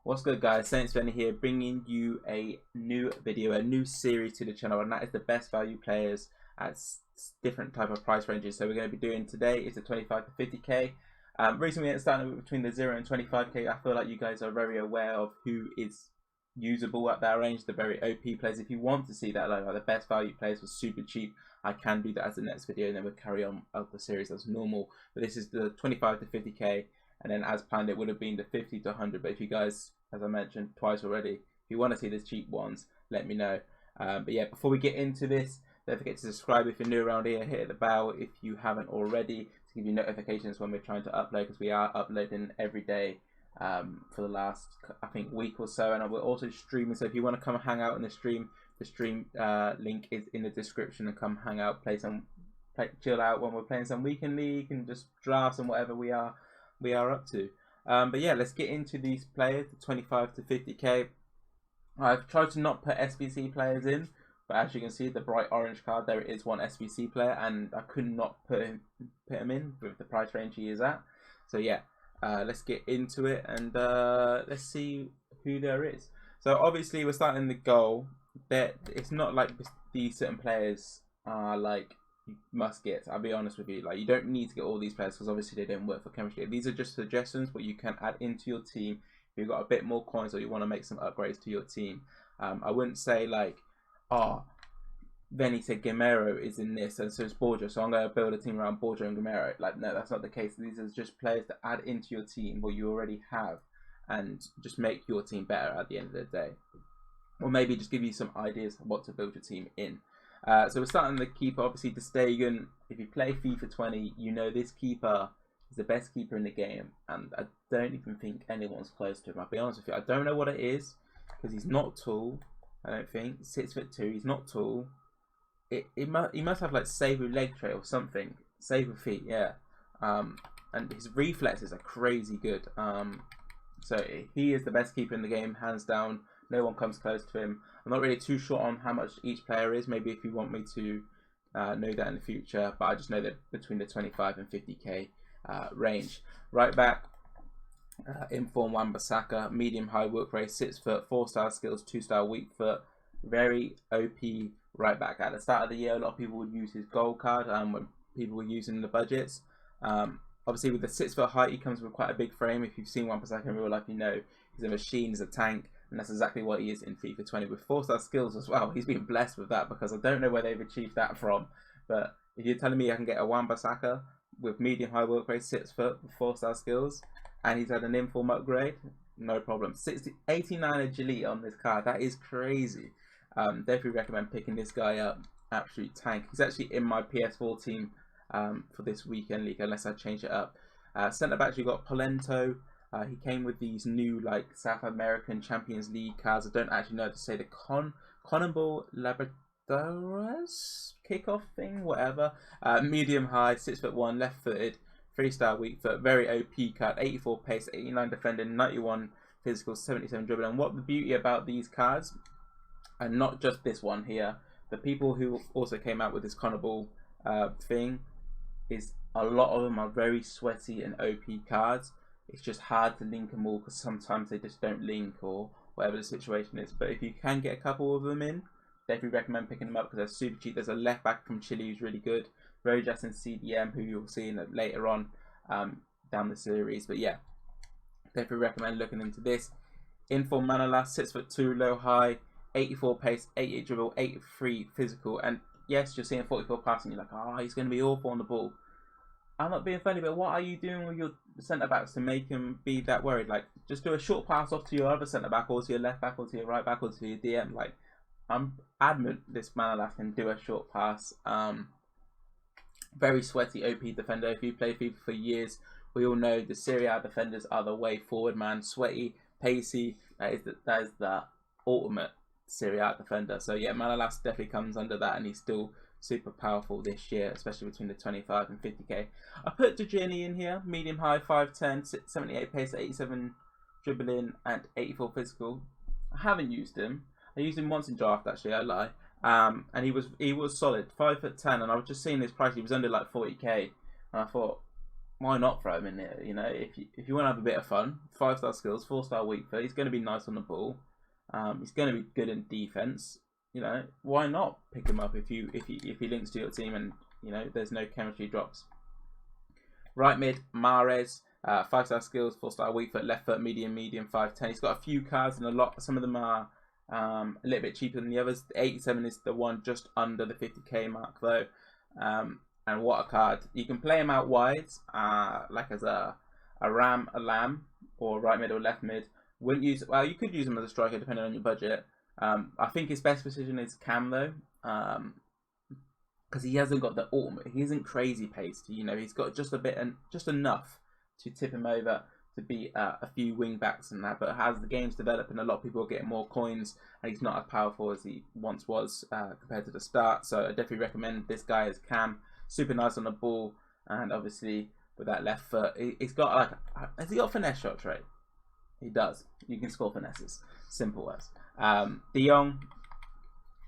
What's good, guys? Saints Venny here, bringing you a new video, a new series to the channel, and that is the best value players at different type of price ranges. So we're going to be doing today is the 25 to 50k. Reason we starting between the 0 and 25k, I feel like you guys are very aware of who is usable at that range, the very OP players. If you want to see that, like the best value players for super cheap, I can do that as the next video, and then we'll carry on of the series as normal. But this is the 25 to 50k. And then as planned, it would have been the 50 to 100. But if you guys, as I mentioned twice already, if you want to see the cheap ones, let me know. But yeah, before we get into this, don't forget to subscribe if you're new around here. Hit the bell if you haven't already to give you notifications when we're trying to upload, because we are uploading every day for the last, I think, week or so. And we're also streaming. So if you want to come hang out in the stream link is in the description, and come hang out, chill out when we're playing some weekend league and just drafts and whatever we are up to. But yeah, let's get into these players, the 25 to 50k. I've tried to not put SBC players in, but as you can see, the bright orange card, there is one SBC player, and I could not put him in with the price range he is at. So yeah, let's get into it, and let's see who there is. So obviously we're starting the goal. It's not like these certain players are like must get. I'll be honest with you, like, you don't need to get all these players because obviously they don't work for chemistry. These are just suggestions, but you can add into your team if you've got a bit more coins or you want to make some upgrades to your team. I wouldn't say like, oh, Venny said Gamero is in this and so is BORJA, so I'm going to build a team around BORJA and Gamero. Like, no, that's not the case. These are just players to add into your team what you already have and just make your team better at the end of the day, or maybe just give you some ideas of what to build your team in. So we're starting the keeper, obviously the STEGEN. If you play FIFA 20, you know this keeper is the best keeper in the game, and I don't even think anyone's close to him. I'll be honest with you, I don't know what it is, because he's not tall. I don't think 6'2". He's not tall. He must have like save with leg trait or something. Save with feet, yeah. And his reflexes are crazy good. So he is the best keeper in the game, hands down. No one comes close to him. I'm not really too sure on how much each player is. Maybe if you want me to know that in the future. But I just know that between the 25 and 50k range. Right back, inform WAN-BISSAKA, medium high work rate, 6 foot, 4-star skills, 2-star weak foot. Very OP right back. At the start of the year, a lot of people would use his gold card when people were using the budgets. Obviously with the 6 foot height, he comes with quite a big frame. If you've seen WAN-BISSAKA in real life, you know he's a machine, he's a tank. And that's exactly what he is in FIFA 20 with 4-star skills as well. He's been blessed with that, because I don't know where they've achieved that from. But if you're telling me I can get a WAN-BISSAKA with medium high work rate, 6 foot, with 4-star skills, and he's had an inform upgrade, no problem. 89 agility on this card, that is crazy. Definitely recommend picking this guy up. Absolute tank. He's actually in my PS4 team for this weekend league, unless I change it up. Centre backs, you got Polenta. He came with these new like South American Champions League cards. I don't actually know how to say the Conable Labradores kickoff thing, whatever. Medium high, 6'1", left footed, 3-star weak foot, very OP card. 84 pace, 89 defending, 91 physical, 77 dribbling. And what the beauty about these cards, and not just this one here, the people who also came out with this Conable thing, is a lot of them are very sweaty and OP cards. It's just hard to link them all because sometimes they just don't link or whatever the situation is. But if you can get a couple of them in, definitely recommend picking them up because they're super cheap. There's a left back from Chile who's really good. Very just in CDM, who you'll see later on down the series. But yeah, definitely recommend looking into this. Inform Manolas, 6'2", low high, 84 pace, 88 dribble, 83 physical. And yes, you're seeing 44 passing. You're like, oh, he's going to be awful on the ball. I'm not being funny, but what are you doing with your centre backs to make him be that worried? Like, just do a short pass off to your other centre back, or to your left back, or to your right back, or to your DM. Like, I'm adamant this Manolas can do a short pass. Very sweaty OP defender. If you play FIFA for years, we all know the Serie A defenders are the way forward, man. Sweaty, pacey. That is the ultimate Serie A defender. So yeah, Manolas definitely comes under that, and he's still super powerful this year, especially between the 25 and 50k. I put Jenny in here, medium high, 5'10", 78 pace, 87 dribbling, and 84 physical. I haven't used him. I used him once in draft, actually, I lie. And he was solid, 5'10", and I was just seeing his price. He was under like 40k, and I thought, why not throw him in there? You know, if you want to have a bit of fun, 5-star skills, 4-star weak foot. He's going to be nice on the ball. He's going to be good in defense. You know, why not pick him up if he links to your team and you know there's no chemistry drops. Right mid, Mahrez, 5-star skills, 4-star weak foot, left foot, medium, 5'10". He's got a few cards and a lot. Some of them are a little bit cheaper than the others. The 87 is the one just under the 50k mark though. And what a card. You can play him out wide, like as a lamb, or right mid or left mid. Wouldn't use, well, you could use him as a striker depending on your budget. I think his best position is cam though, because he hasn't got the ultimate. He isn't crazy pace. You know, he's got just a bit and just enough to tip him over to beat a few wing backs and that. But as the game's developing, a lot of people are getting more coins, and he's not as powerful as he once was compared to the start. So I definitely recommend this guy as cam. Super nice on the ball, and obviously with that left foot, he's got like, has he got a finesse shot trait? He does. You can score finesses. Simple as. De Jong,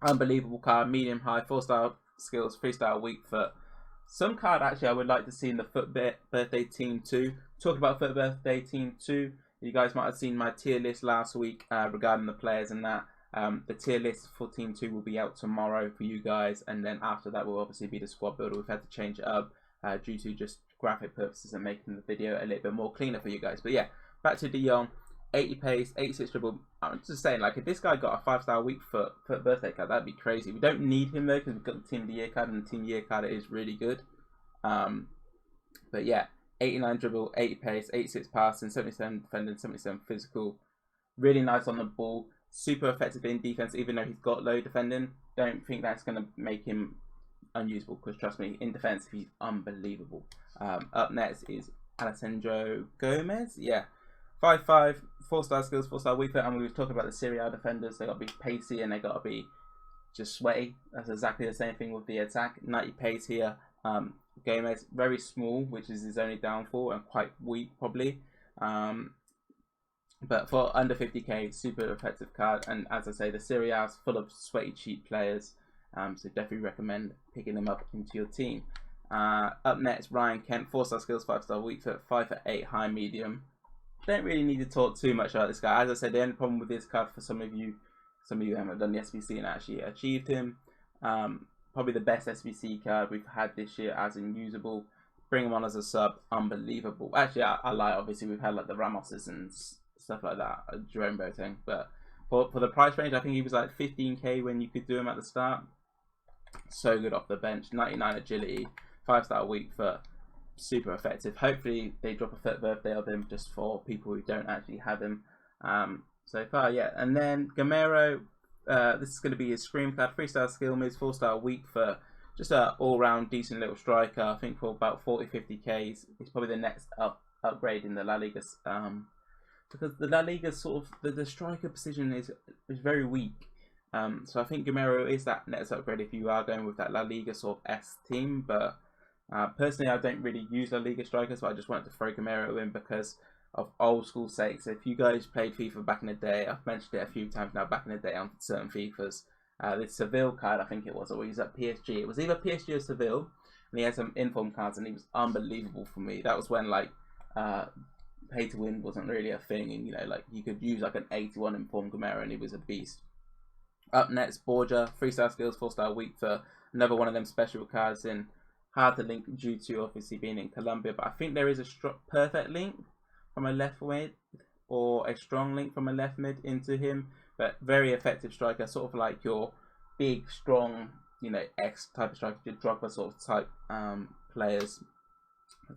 unbelievable card, medium high, 4-star skills, 3-star weak foot. Some card actually I would like to see in the Foot Birthday Team 2. Talking about Foot Birthday Team 2, you guys might have seen my tier list last week regarding the players and that. The tier list for Team 2 will be out tomorrow for you guys, and then after that will obviously be the squad builder. We've had to change it up due to just graphic purposes and making the video a little bit more cleaner for you guys. But yeah, back to De Jong, 80 pace, 86 dribble. I'm just saying, like, if this guy got a 5-star weak foot birthday card, that'd be crazy. We don't need him though because we've got the Team of the Year card, and the Team of the Year card is really good. But yeah, 89 dribble, 80 pace, 86 passing, 77 defending, 77 physical. Really nice on the ball. Super effective in defense, even though he's got low defending. Don't think that's going to make him unusable, because trust me, in defense he's unbelievable. Up next is Alessandro Gomez. Yeah, 5'5", 4-star skills, 4-star weak foot. And we were talking about the Serie A defenders. They got to be pacey and they got to be just sweaty. That's exactly the same thing with the attack. 90 pace here. Gomez, very small, which is his only downfall, and quite weak probably. But for under 50k, super effective card. And as I say, the Serie A is full of sweaty, cheap players. So definitely recommend picking them up into your team. Up next, Ryan Kent, 4-star skills, 5-star weak foot, 5'8", high medium. Don't really need to talk too much about this guy. As I said, the only problem with this card for some of you haven't done the SBC and actually achieved him. Probably the best SBC card we've had this year, as in usable. Bring him on as a sub, unbelievable. Actually, I lie. Obviously, we've had like the Ramoses and stuff like that, Jerome Boateng. But for the price range, I think he was like 15k when you could do him at the start. So good off the bench. 99 agility, 5-star weak foot, super effective. Hopefully they drop a foot birthday of him just for people who don't actually have him so far. Yeah, and then Gamero, this is going to be his scream card, 3-star skill mids, 4-star weak foot, just an all-round decent little striker. I think for about 40-50k he's probably the next upgrade in the La Liga, because the La Liga sort of the striker position is very weak. So I think Gamero is that next upgrade if you are going with that La Liga sort of S team. But personally, I don't really use La Liga strikers, so I just wanted to throw Gamero in because of old school sake. So if you guys played FIFA back in the day, I've mentioned it a few times now, back in the day on certain FIFAs, this Seville card, I think it was, or he was at PSG. It was either PSG or Seville, and he had some inform cards, and he was unbelievable for me. That was when like pay to win wasn't really a thing, and you know, like you could use like an 81 inform Gamero, and he was a beast. Up next, Borja, 3-star skills, 4-star weak foot, another one of them special cards in. Hard to link due to obviously being in Colombia, but I think there is a perfect link from a left mid or a strong link from a left mid into him. But very effective striker, sort of like your big, strong, you know, X type of striker, your Drogba sort of type players.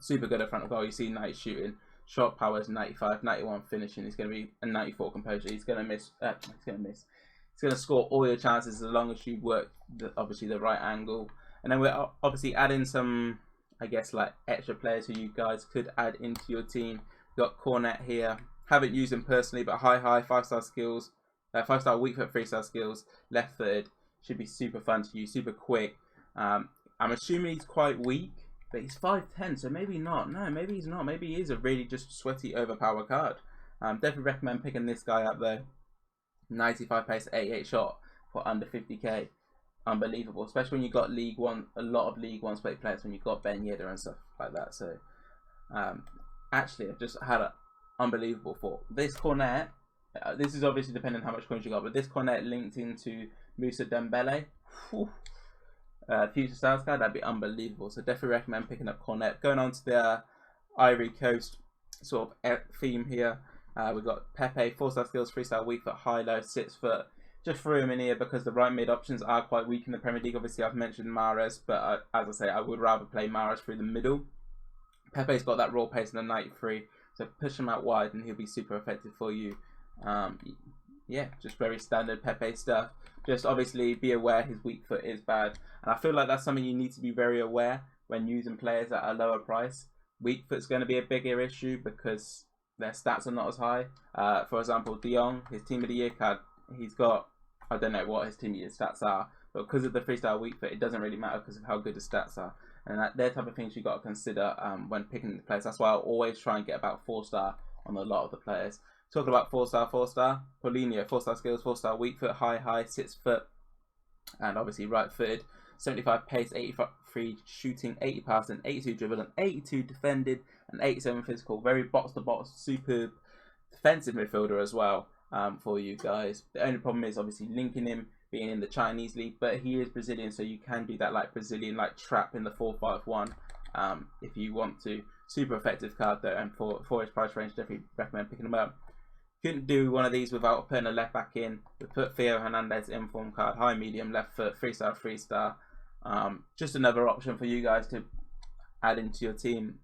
Super good at front of goal. You see 90 shooting, shot power is 95, 91 finishing. He's going to be a 94 composure. He's going to miss. He's going to score all your chances as long as you work obviously the right angle. And then we're obviously adding some, I guess, like extra players who you guys could add into your team. We've got Cornet here. Haven't used him personally, but high, 5-star skills, 5-star weak foot, 3-star skills, left footed. Should be super fun to use, super quick. I'm assuming he's quite weak, but he's 5'10", so maybe not. No, maybe he's not. Maybe he is a really just sweaty, overpowered card. Definitely recommend picking this guy up though. 95 pace, 88 shot for under 50k. Unbelievable, especially when you got League One, a lot of League One split players, when you got Ben Yedder and stuff like that. So Actually, I just had an unbelievable thought. This cornet, this is obviously depending on how much coins you got, but this cornet linked into Moussa Dembele, future stars card, that'd be unbelievable. So definitely recommend picking up cornet. Going on to the Ivory Coast sort of theme here. We've got Pepe, 4-star skills, 3-star weak foot, high low, 6 foot. Just threw him in here because the right mid options are quite weak in the Premier League. Obviously, I've mentioned Mahrez, but as I say, I would rather play Mahrez through the middle. Pepe's got that raw pace in the 93, so push him out wide and he'll be super effective for you. Yeah, just very standard Pepe stuff. Just obviously be aware his weak foot is bad. And I feel like that's something you need to be very aware when using players at a lower price. Weak foot's going to be a bigger issue because their stats are not as high. For example, JONG, his Team of the Year card, he's got, I don't know what his Team of the Year stats are, but because of the 3-star weak foot, it doesn't really matter because of how good his stats are. And they're type of things you got to consider when picking the players. That's why I always try and get about 4-star on a lot of the players. Talking about 4-star, POLENTA, 4-star skills, 4-star weak foot, high, 6 foot, and obviously right footed. 75 pace, 83 shooting, 80 passing, 82 dribbling, 82 defended, and 87 physical. Very box to box, superb defensive midfielder as well for you guys. The only problem is obviously linking him being in the Chinese league, but he is Brazilian, so you can do that like Brazilian like trap in the 4-5-1 if you want to. Super effective card though, and for his price range, definitely recommend picking him up. Couldn't do one of these without putting a left back in. We put Theo Hernandez inform card, high, medium, left foot, 3-star, 3-star. Just another option for you guys to add into your team.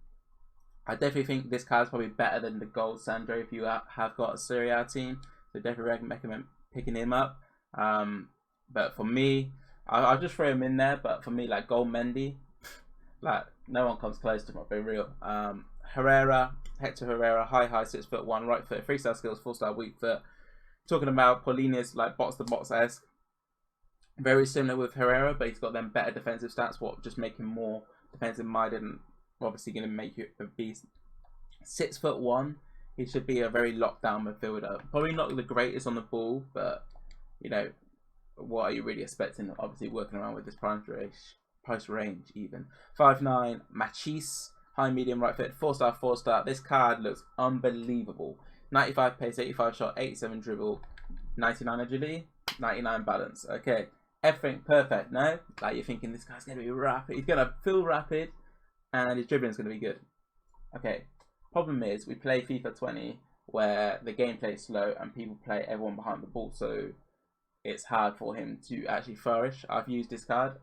I definitely think this card is probably better than the gold Sandro if you have got a Serie A team. So definitely recommend picking him up. But for me, I'll just throw him in there. But for me, like gold Mendy, like no one comes close to him. I'll be real. Herrera, Hector Herrera, high, 6'1", right foot, 3-star skills, 4-star weak foot. Talking about Paulinho's like box to box esque. Very similar with Herrera, but he's got them better defensive stats. What just make him more defensive minded and obviously going to make you a beast. 6'1", he should be a very locked down midfielder. Probably not the greatest on the ball, but you know, what are you really expecting? Obviously working around with this price range even. 5'9", Machis, high, medium, right foot, 4-star, 4-star. This card looks unbelievable. 95 pace, 85 shot, 87 dribble, 99 agility, 99 balance. Okay, everything perfect. No, like you're thinking this guy's gonna be rapid. He's gonna feel rapid, and his dribbling is gonna be good. Okay, problem is we play FIFA 20 where the gameplay is slow and people play everyone behind the ball, so it's hard for him to actually flourish. I've used this card.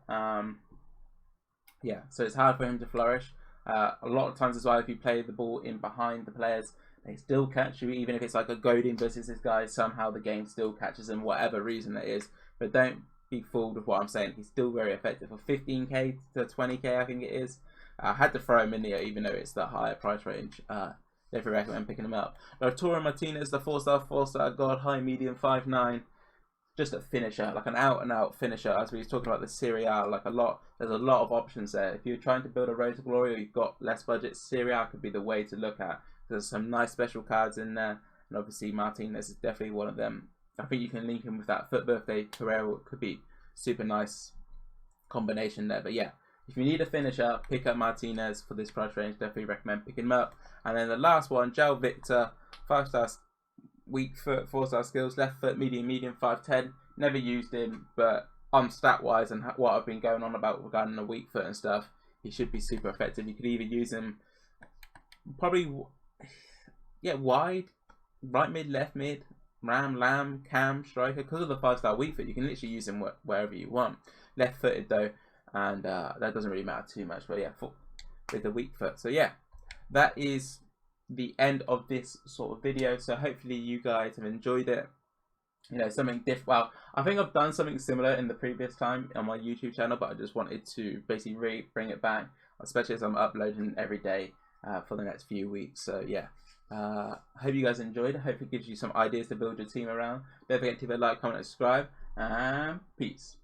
Yeah, so it's hard for him to flourish. A lot of times as well, if you play the ball in behind the players, they still catch you, even if it's like a Godin versus this guy, somehow the game still catches him, whatever reason it is. But don't be fooled with what I'm saying. He's still very effective. For 15k to 20k, I think it is. I had to throw him in there, even though it's the higher price range. Definitely recommend picking him up. Arturo Martinez, the 4-star god, high, medium, 5'9". Just a finisher, like an out-and-out finisher. As we were talking about the Serie A, like there's a lot of options there. If you're trying to build a road to glory or you've got less budget, Serie A could be the way to look at. There's some nice special cards in there, and obviously Martinez is definitely one of them. I think you can link him with that Foot Birthday Herrera. Could be super nice combination there. But yeah, if you need a finisher, pick up Martinez for this price range. Definitely recommend picking him up. And then the last one, João Victor, 5-star weak foot, 4-star skills, left foot, medium, 5'10". Never used him, but on stat wise and what I've been going on about regarding the weak foot and stuff, he should be super effective. You could either use him probably, yeah, wide, right mid, left mid, lamb, cam, striker. Because of the 5-star weak foot, you can literally use him wherever you want. Left footed though, and that doesn't really matter too much. But yeah, with the weak foot. So yeah, that is the end of this sort of video. So hopefully you guys have enjoyed it. You know, something different. Well, I think I've done something similar in the previous time on my YouTube channel, but I just wanted to basically bring it back, especially as I'm uploading every day for the next few weeks. So yeah, I hope you guys enjoyed. I hope it gives you some ideas to build your team around. Don't forget to leave a like, comment, and subscribe, and peace.